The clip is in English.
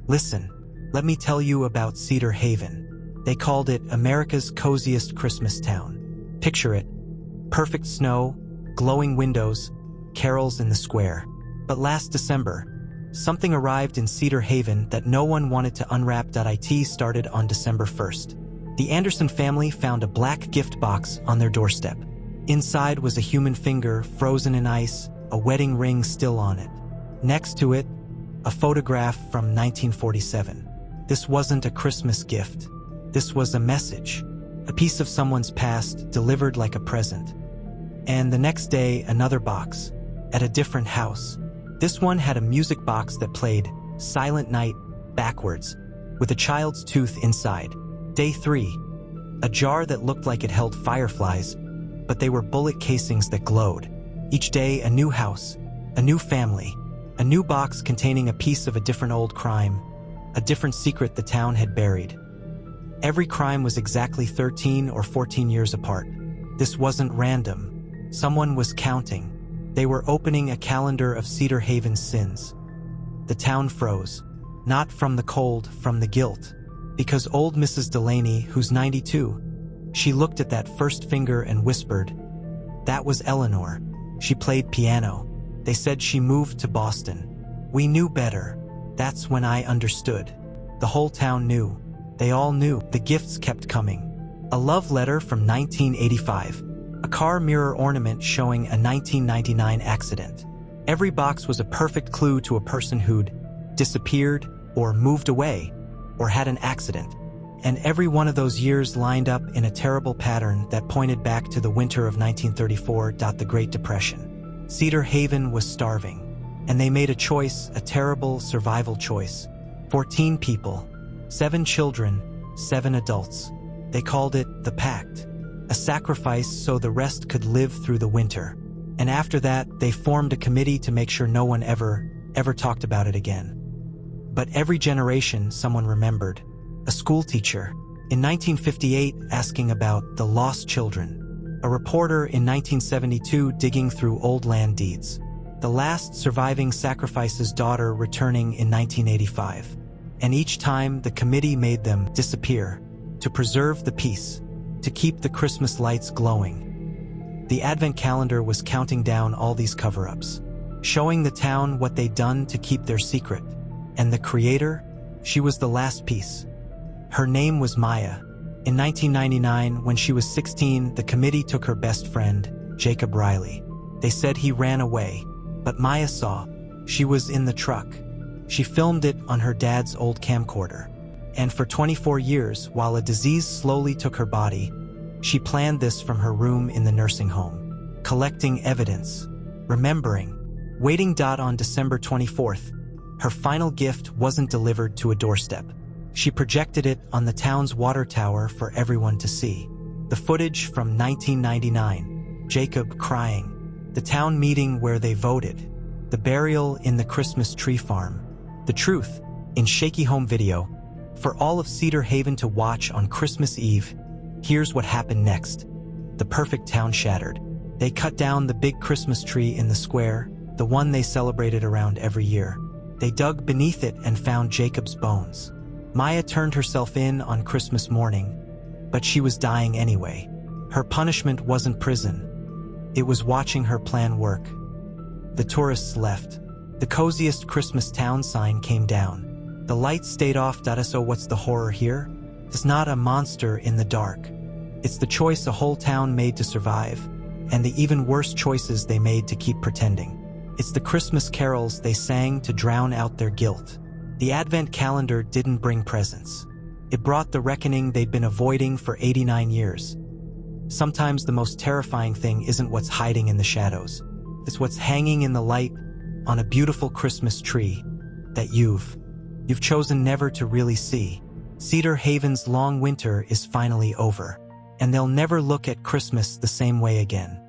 Listen, let me tell you about Cedar Haven. They called it America's Coziest Christmas Town. Picture it. Perfect snow, glowing windows, carols in the square. But last December, something arrived in Cedar Haven that no one wanted to unwrap. It started on December 1st. The Anderson family found a black gift box on their doorstep. Inside was a human finger frozen in ice, a wedding ring still on it. Next to it, a photograph from 1947. This wasn't a Christmas gift. This was a message, a piece of someone's past delivered like a present. And the next day, another box, at a different house. This one had a music box that played Silent Night backwards, with a child's tooth inside. Day 3, a jar that looked like it held fireflies, but they were bullet casings that glowed. Each day, a new house, a new family, a new box containing a piece of a different old crime, a different secret the town had buried. Every crime was exactly 13 or 14 years apart. This wasn't random. Someone was counting. They were opening a calendar of Cedar Haven's sins. The town froze, not from the cold, from the guilt. Because old Mrs. Delaney, who's 92, she looked at that first finger and whispered, "That was Eleanor. She played piano. They said she moved to Boston. We knew better." That's when I understood. The whole town knew. They all knew. The gifts kept coming. A love letter from 1985. A car mirror ornament showing a 1999 accident. Every box was a perfect clue to a person who'd disappeared or moved away or had an accident. And every one of those years lined up in a terrible pattern that pointed back to the winter of 1934. The Great Depression. Cedar Haven was starving. And they made a choice, a terrible survival choice. 14 people, 7 children, 7 adults. They called it the Pact, a sacrifice so the rest could live through the winter. And after that, they formed a committee to make sure no one ever talked about it again. But every generation, someone remembered. A school teacher in 1958 asking about the lost children. A reporter in 1972 digging through old land deeds. The last surviving sacrifice's daughter returning in 1985. And each time the committee made them disappear, to preserve the peace, to keep the Christmas lights glowing. The Advent calendar was counting down all these cover-ups, showing the town what they'd done to keep their secret. And the creator, she was the last piece. Her name was Maya. In 1999, when she was 16, the committee took her best friend, Jacob Riley. They said he ran away. But Maya saw. She was in the truck. She filmed it on her dad's old camcorder. And for 24 years, while a disease slowly took her body, she planned this from her room in the nursing home. Collecting evidence. Remembering. Waiting. On December 24th, her final gift wasn't delivered to a doorstep. She projected it on the town's water tower for everyone to see. The footage from 1999. Jacob crying. The town meeting where they voted. The burial in the Christmas tree farm. The truth, in shaky home video. For all of Cedar Haven to watch on Christmas Eve, here's what happened next. The perfect town shattered. They cut down the big Christmas tree in the square, the one they celebrated around every year. They dug beneath it and found Jacob's bones. Maya turned herself in on Christmas morning, but she was dying anyway. Her punishment wasn't prison. It was watching her plan work. The tourists left. The Coziest Christmas Town sign came down. The lights stayed off. So what's the horror here? It's not a monster in the dark. It's the choice a whole town made to survive, and the even worse choices they made to keep pretending. It's the Christmas carols they sang to drown out their guilt. The Advent calendar didn't bring presents. It brought the reckoning they'd been avoiding for 89 years. Sometimes the most terrifying thing isn't what's hiding in the shadows. It's what's hanging in the light on a beautiful Christmas tree that you've chosen never to really see. Cedar Haven's long winter is finally over, and they'll never look at Christmas the same way again.